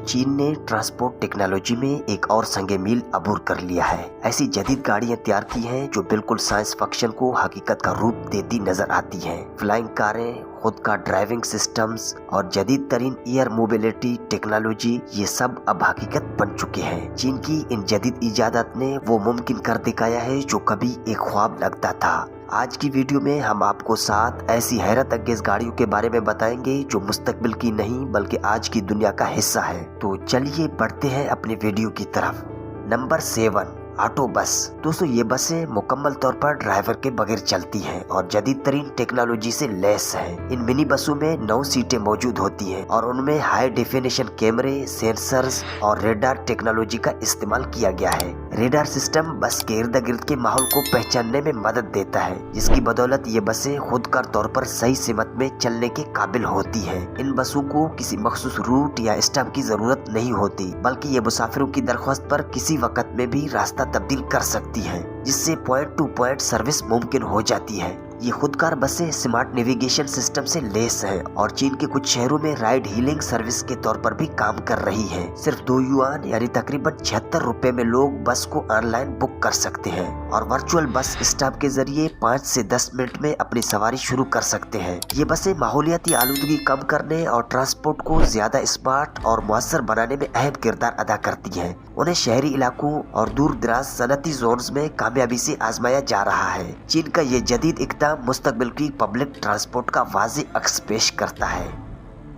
चीन ने transport technology में एक और संगे मील अबूर कर लिया है। ऐसी जदीद गाड़ियां तैयार की हैं जो बिल्कुल साइंस फिक्शन को हकीकत का रूप देती नजर आती हैं। फ्लाइंग कारें, खुद का ड्राइविंग सिस्टम्स और जदीद तरीन एयर मोबिलिटी टेक्नोलॉजी, ये सब अब हकीकत बन चुके हैं। चीन की इन जदीद इजादत ने वो मुमकिन कर दिखाया है जो कभी एक ख्वाब लगता था। आज की वीडियो में हम आपको 7 ऐसी हैरत अंगेज गाड़ियों के बारे में बताएंगे जो मुस्तकबिल की नहीं बल्कि आज की दुनिया का हिस्सा है। तो चलिए बढ़ते हैं अपने वीडियो की तरफ। Number 7, auto bus. दोस्तों, ये बसें मुकम्मल तौर पर ड्राइवर के बगैर चलती हैं और जदीद तरीन टेक्नोलॉजी से लैस हैं। इन मिनी बसों में 9 सीटें मौजूद होती हैं और उनमें हाई डेफिनेशन कैमरे, सेंसर्स और रेडार टेक्नोलॉजी का इस्तेमाल किया गया है। रेडार सिस्टम बस के इर्द गिर्द के माहौल को पहचानने में मदद देता है, जिसकी बदौलत ये बसें खुदकार तौर पर सही सिमत में चलने के काबिल होती हैं। इन बसों को किसी मखसूस रूट या स्टॉप की जरूरत नहीं होती, बल्कि ये मुसाफिरों की दरख्वास्त पर किसी वक्त में भी रास्ता तब्दील कर सकती है, जिससे पॉइंट टू पॉइंट सर्विस मुमकिन हो जाती है। ये खुदकार बसें स्मार्ट नेविगेशन सिस्टम से लैस हैं और चीन के कुछ शहरों में राइड हीलिंग सर्विस के तौर पर भी काम कर रही हैं। सिर्फ 2 युआन यानी तकरीबन 76 रुपए में लोग बस को ऑनलाइन बुक कर सकते हैं और वर्चुअल बस स्टॉप के जरिए 5 से 10 मिनट में अपनी सवारी शुरू कर सकते हैं। ये बसें माहौलियाती आलूदगी कम करने और ट्रांसपोर्ट को ज्यादा स्मार्ट और मुअस्सर बनाने में अहम किरदार अदा करती हैं। उन्हें शहरी इलाकों और दूर दराज सनती जोन्स में कामयाबी से आजमाया जा रहा है। चीन का ये जदीद इक़दाम मुस्तकबिल की पब्लिक ट्रांसपोर्ट का वाज़ेह अक्स पेश करता है।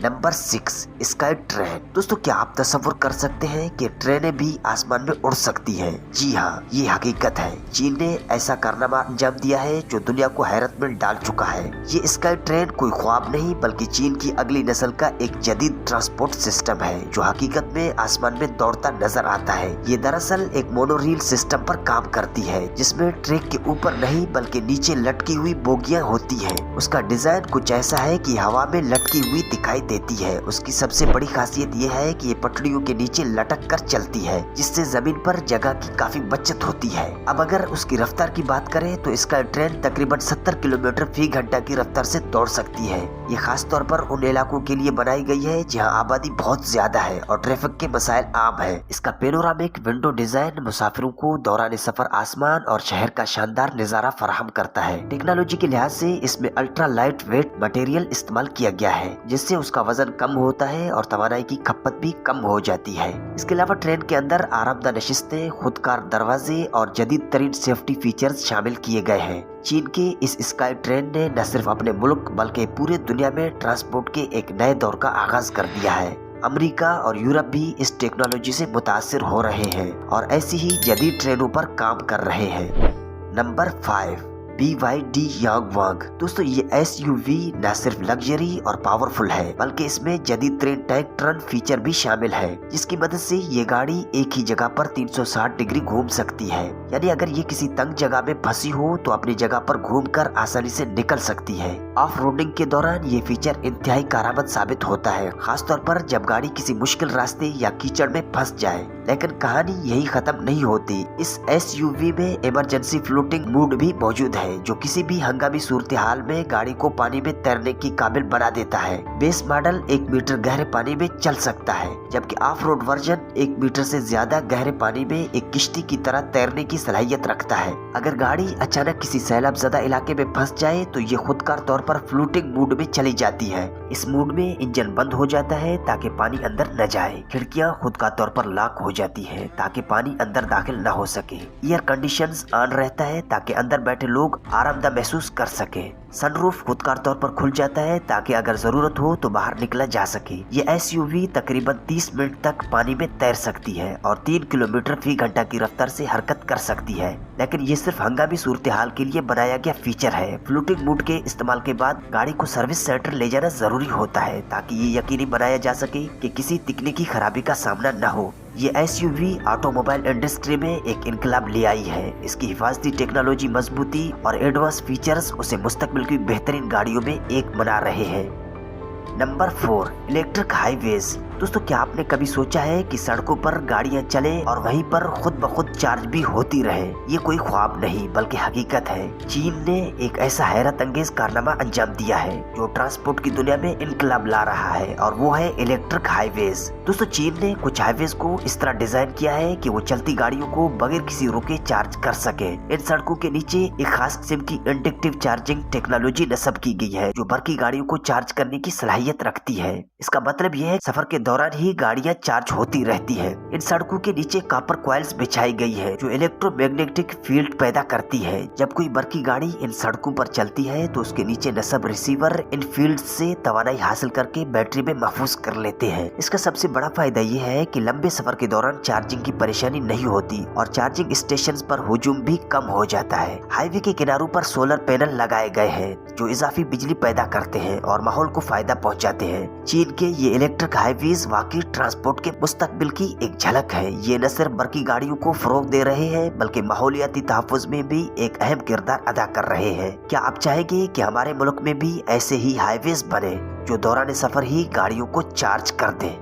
Number 6, sky train. दोस्तों, क्या आप तसव्वुर कर सकते हैं कि ट्रेनें भी आसमान में उड़ सकती हैं? जी हाँ, ये हकीकत है। चीन ने ऐसा कारनामा अंजाम दिया है जो दुनिया को हैरत में डाल चुका है। ये स्काई ट्रेन कोई ख्वाब नहीं बल्कि चीन की अगली नस्ल का एक जदीद ट्रांसपोर्ट सिस्टम है जो हकीकत में आसमान में दौड़ता नजर आता है। ये दरअसल एक मोनोरील सिस्टम पर काम करती है, जिसमें ट्रैक के ऊपर नहीं बल्कि नीचे लटकी हुई बोगियां होती है। उसका डिजाइन कुछ ऐसा है कि हवा में लटकी हुई दिखाई देती है। उसकी सबसे बड़ी खासियत यह है कि ये पटरियों के नीचे लटक कर चलती है, जिससे जमीन पर जगह की काफी बचत होती है। अब अगर उसकी रफ्तार की बात करें तो इसका ट्रेन तकरीबन 70 किलोमीटर फी घंटा की रफ्तार से दौड़ सकती है। ये खास तौर पर उन इलाकों के लिए बनाई गई है जहाँ आबादी बहुत ज्यादा है और ट्रैफिक के मसाइल आम है। इसका पेनोरामिक विंडो डिजाइन मुसाफिरों को दौरान सफर आसमान और शहर का शानदार नजारा फराहम करता है। टेक्नोलॉजी के लिहाज से इसमें अल्ट्रा लाइट वेट मटेरियल इस्तेमाल किया गया है, जिससे उसका वजन कम होता है और तवानाई की खपत भी कम हो जाती है। इसके अलावा ट्रेन के अंदर आरामदायक नशिस्तें, खुदकार दरवाजे और जदीद तरीन सेफ्टी फीचर्स शामिल किए गए हैं। चीन के इस स्काई ट्रेन ने न सिर्फ अपने मुल्क बल्कि पूरे दुनिया में ट्रांसपोर्ट के एक नए दौर का आगाज कर दिया है। अमेरिका और यूरोप भी इस टेक्नोलॉजी से मुतासिर हो रहे हैं और ऐसी ही जदीद ट्रेनों पर काम कर रहे हैं। Number 5, BYD यांगवांग। दोस्तों, ये SUV न सिर्फ लग्जरी और पावरफुल है बल्कि इसमें जदीद तरीन टैंक टर्न फीचर भी शामिल है, जिसकी मदद से ये गाड़ी एक ही जगह पर 360 डिग्री घूम सकती है। यानी अगर ये किसी तंग जगह में फंसी हो तो अपनी जगह पर घूमकर आसानी से निकल सकती है। ऑफ रोडिंग के दौरान ये फीचर इंतहाई कारआमद साबित होता है, खासतौर पर जब गाड़ी किसी मुश्किल रास्ते या कीचड़ में फंस जाए। लेकिन कहानी यही खत्म नहीं होती। इस SUV में इमरजेंसी फ्लोटिंग मोड भी मौजूद है, जो किसी भी हंगामी सूरत हाल में गाड़ी को पानी में तैरने की काबिल बना देता है। बेस मॉडल 1 मीटर गहरे पानी में चल सकता है, जबकि ऑफ रोड वर्जन 1 मीटर से ज्यादा गहरे पानी में एक किश्ती की तरह तैरने की सलाहियत रखता है। अगर गाड़ी अचानक किसी सैलाब ज़दा इलाके में फंस जाए तो ये खुदकार तौर पर फ्लोटिंग मोड में चली जाती है। इस मोड में इंजन बंद हो जाता है ताकि पानी अंदर न जाए। खिड़कियां खुदकार तौर पर लॉक हो जाती है ताकि पानी अंदर दाखिल न हो सके। एयर कंडीशंस ऑन रहता है ताकि अंदर बैठे लोग आरामदायक महसूस कर सके। सनरूफ खुदकार तौर पर खुल जाता है ताकि अगर जरूरत हो तो बाहर निकला जा सके। ये SUV तकरीबन 30 मिनट तक पानी में तैर सकती है और 3 किलोमीटर फी घंटा की रफ्तार से हरकत कर सकती है। लेकिन ये सिर्फ हंगामी सूरत हाल के लिए बनाया गया फीचर है। फ्लोटिंग मोड के इस्तेमाल के बाद गाड़ी को सर्विस सेंटर ले जाना जरूरी होता है ताकि ये यकीनी बनाया जा सके कि किसी तकनीकी खराबी का सामना न हो। ये SUV ऑटोमोबाइल इंडस्ट्री में एक इनकलाब ले आई है। इसकी हिफाजती टेक्नोलॉजी, मजबूती और एडवांस फीचर्स उसे मुस्तकबिल की बेहतरीन गाड़ियों में एक बना रहे हैं। Number 4, electric highways. दोस्तों क्या आपने कभी सोचा है कि सड़कों पर गाड़ियां चले और वहीं पर खुद ब खुद चार्ज भी होती रहे? ये कोई ख्वाब नहीं बल्कि हकीकत है। चीन ने एक ऐसा हैरत अंगेज कारनामा अंजाम दिया है जो ट्रांसपोर्ट की दुनिया में इनकलाब ला रहा है, और वो है इलेक्ट्रिक हाईवेज। दोस्तों चीन ने कुछ हाईवेज को इस तरह डिजाइन किया है कि वो चलती गाड़ियों को बगैर किसी रुके चार्ज कर सके। इन सड़कों के नीचे एक खास किस्म की इंडक्टिव चार्जिंग टेक्नोलॉजी नस्ब की गई है जो बरकी गाड़ियों को चार्ज करने की सलाहियत रखती है। इसका मतलब यह है सफर के दौरान ही गाड़ियां चार्ज होती रहती हैं। इन सड़कों के नीचे कॉपर कॉइल्स बिछाई गई है जो इलेक्ट्रोमैग्नेटिक फील्ड पैदा करती है। जब कोई बरकी गाड़ी इन सड़कों पर चलती है तो उसके नीचे नस्ब रिसीवर इन फील्ड से तवानाई हासिल करके बैटरी में महफूज कर लेते हैं। इसका सबसे बड़ा फायदा यह है कि लंबे सफर के दौरान चार्जिंग की परेशानी नहीं होती और चार्जिंग स्टेशन पर हुजूम भी कम हो जाता है। हाईवे के किनारों पर सोलर पैनल लगाए गए हैं जो इजाफी बिजली पैदा करते हैं और माहौल को फायदा पहुंचाते हैं। चीन के ये इलेक्ट्रिक हाईवेज वाकई ट्रांसपोर्ट के मुस्तकबिल की एक झलक है। ये न सिर्फ बरकी गाड़ियों को फरोग दे रहे हैं बल्कि माहौलियाती तहफ्फुज में भी एक अहम किरदार अदा कर रहे हैं। क्या आप चाहेंगे कि हमारे मुल्क में भी ऐसे ही हाईवेज बने जो दौरान सफर ही गाड़ियों को चार्ज कर दें?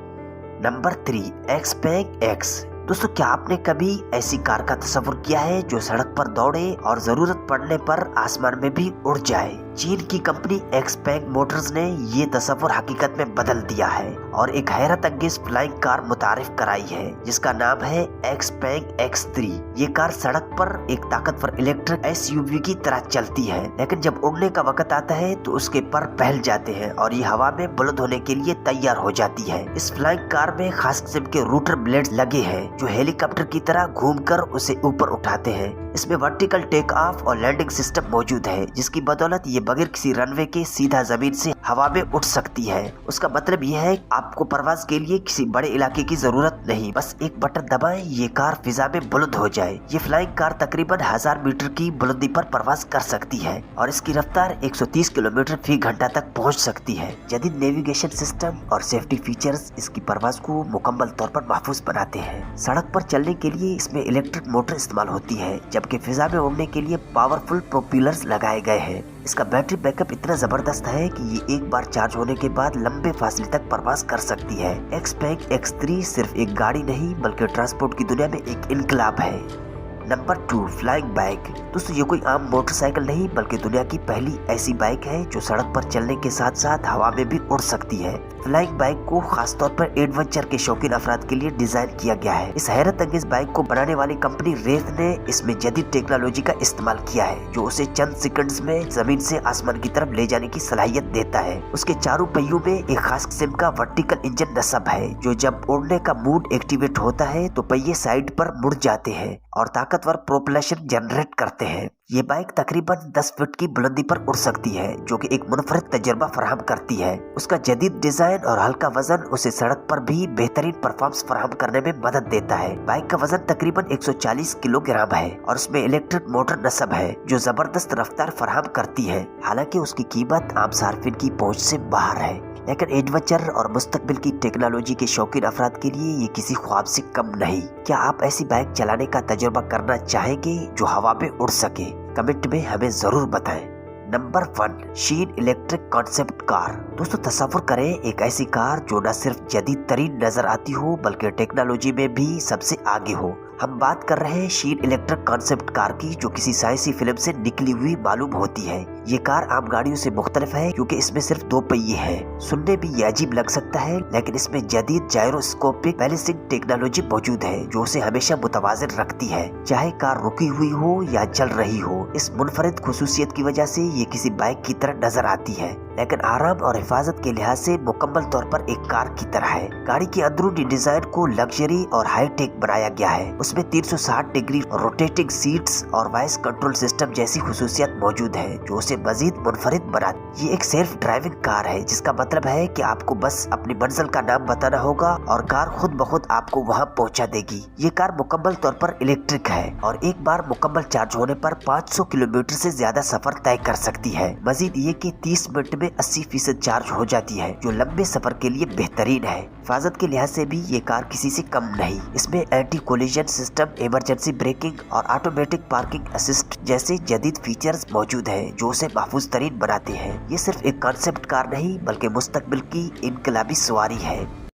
नंबर 3, एक्सपैंग एक्स। दोस्तों क्या आपने कभी ऐसी कार का तस्वुर किया है जो सड़क पर दौड़े और जरूरत पड़ने पर आसमान में भी उड़ जाए? चीन की कंपनी एक्सपैंग मोटर्स ने ये तस्वुर हकीकत में बदल दिया है और एक हैरत अंगेज फ्लाइंग कार मुतारिफ कराई है जिसका नाम है एक्सपैंग X3। ये कार सड़क पर एक ताकतवर इलेक्ट्रिक SUV की तरह चलती है, लेकिन जब उड़ने का वक्त आता है तो उसके पर फैल जाते हैं और ये हवा में बुलंद होने के लिए तैयार हो जाती है। इस फ्लाइंग कार में खास किस्म के रूटर ब्लेड लगे हैं जो हेलीकॉप्टर की तरह घूमकर उसे ऊपर उठाते हैं। इसमें वर्टिकल टेक ऑफ और लैंडिंग सिस्टम मौजूद है जिसकी बदौलत ये बगैर किसी रनवे के सीधा जमीन से हवा में उठ सकती है। उसका मतलब यह है आपको परवाज के लिए किसी बड़े इलाके की जरूरत नहीं, बस एक बटन दबाएं ये कार फिजा में बुलंद हो जाए। ये फ्लाइंग कार तकरीबन 1000 मीटर की बुलंदी पर परवाज कर सकती है और इसकी रफ्तार 130 किलोमीटर फी घंटा तक पहुंच सकती है। जदीद नेविगेशन सिस्टम और सेफ्टी फीचर्स इसकी परवाज को मुकम्मल तौर पर महफूज बनाते हैं। सड़क पर चलने के लिए इसमें इलेक्ट्रिक मोटर इस्तेमाल होती है जबकि फिजा में उड़ने के लिए पावरफुल प्रोपेलर्स लगाए गए हैं। इसका बैटरी बैकअप इतना जबरदस्त है कि ये एक बार चार्ज होने के बाद लंबे फासले तक परवाज कर सकती है। एक्सपैंग X3 सिर्फ एक गाड़ी नहीं बल्कि ट्रांसपोर्ट की दुनिया में एक इनकलाब है। Number 2, flying bike. दोस्तों ये कोई आम मोटरसाइकिल नहीं बल्कि दुनिया की पहली ऐसी बाइक है जो सड़क पर चलने के साथ साथ हवा में भी उड़ सकती है। फ्लाइंग बाइक को खास तौर पर एडवेंचर के शौकीन अफराद के लिए डिजाइन किया गया है। इस हैरत अंगेज बाइक को बनाने वाली कंपनी रेथ ने इसमें जदीद टेक्नोलॉजी का इस्तेमाल किया है जो उसे चंद सेकंड्स में जमीन से आसमान की तरफ ले जाने की सलाहियत देता है। उसके चारों पहियों में एक खास किस्म का वर्टिकल इंजन नस्ब है जो जब उड़ने का मूड एक्टिवेट होता है तो पहिए साइड पर मुड़ जाते हैं और ताकतवर प्रोपल्शन जनरेट करते हैं। ये बाइक तकरीबन 10 फीट की बुलंदी पर उड़ सकती है जो कि एक मुनफरिद तजुर्बा फराहम करती है। उसका जदीद डिजाइन और हल्का वजन उसे सड़क पर भी बेहतरीन परफॉर्मेंस फराहम करने में मदद देता है। बाइक का वजन तकरीबन 140 किलोग्राम है और उसमें इलेक्ट्रिक मोटर नस्ब है जो जबरदस्त रफ्तार फराहम करती है। हालांकि उसकी कीमत आम सार्फिन की पहुंच से बाहर है, लेकिन एडवेंचर और मुस्तकबिल की टेक्नोलॉजी के शौकीन अफराद के लिए ये किसी ख्वाब से कम नहीं। क्या आप ऐसी बाइक चलाने का तजुर्बा करना चाहेंगे जो हवा में उड़ सके? कमेंट में हमें जरूर बताएं। नंबर 1, शीन इलेक्ट्रिक कॉन्सेप्ट कार। दोस्तों तस्वुर करें एक ऐसी कार जो न सिर्फ जदीद तरीन नजर आती हो बल्कि टेक्नोलॉजी में भी सबसे आगे हो। हम बात कर रहे हैं शीन इलेक्ट्रिक कॉन्सेप्ट कार की जो किसी साइंसी फिल्म से निकली हुई मालूम होती है। ये कार आम गाड़ियों से मुख्तलिफ है क्योंकि इसमें सिर्फ 2 पहिए हैं। सुनने में ये अजीब लग सकता है लेकिन इसमें जदीद जायरोस्कोपिक बैलेंसिंग टेक्नोलॉजी मौजूद है जो उसे हमेशा मुतवाजिन रखती है, चाहे कार रुकी हुई हो या चल रही हो। इस मुनफरिद खुसूसियत की वजह से ये किसी बाइक की तरह नजर आती है लेकिन आराम और हिफाजत के लिहाज से मुकम्मल तौर पर एक कार की तरह है। गाड़ी की अंदरूनी डिजाइन को लग्जरी और हाई टेक बनाया गया है। उसमें 360 डिग्री रोटेटिंग सीट्स और वॉइस कंट्रोल सिस्टम जैसी खुसूसियत मौजूद है जो उसे मजीद मुनफरिद बनाती। ये एक सेल्फ ड्राइविंग कार है जिसका मतलब है कि आपको बस अपनी मंजिल का नाम बताना होगा और कार खुद ब खुद आपको वहां पहुंचा देगी। ये कार मुकम्मल तौर पर इलेक्ट्रिक है और एक बार मुकम्मल चार्ज होने पर 500 किलोमीटर से ज्यादा सफर तय कर सकती है। मजीद ये कि 30 मिनट में 80% चार्ज हो जाती है जो लंबे सफर के लिए बेहतरीन है। हिफाजत के लिहाज से भी ये कार किसी से कम नहीं। इसमें anti collision system, emergency breaking और ऑटोमेटिक पार्किंग असिस्ट जैसे जदीद फीचर्स मौजूद हैं जो उसे महफूज तरीन बनाते हैं। ये सिर्फ एक कॉन्सेप्ट कार नहीं बल्कि मुस्तकबिल की इनकलाबी सवारी है।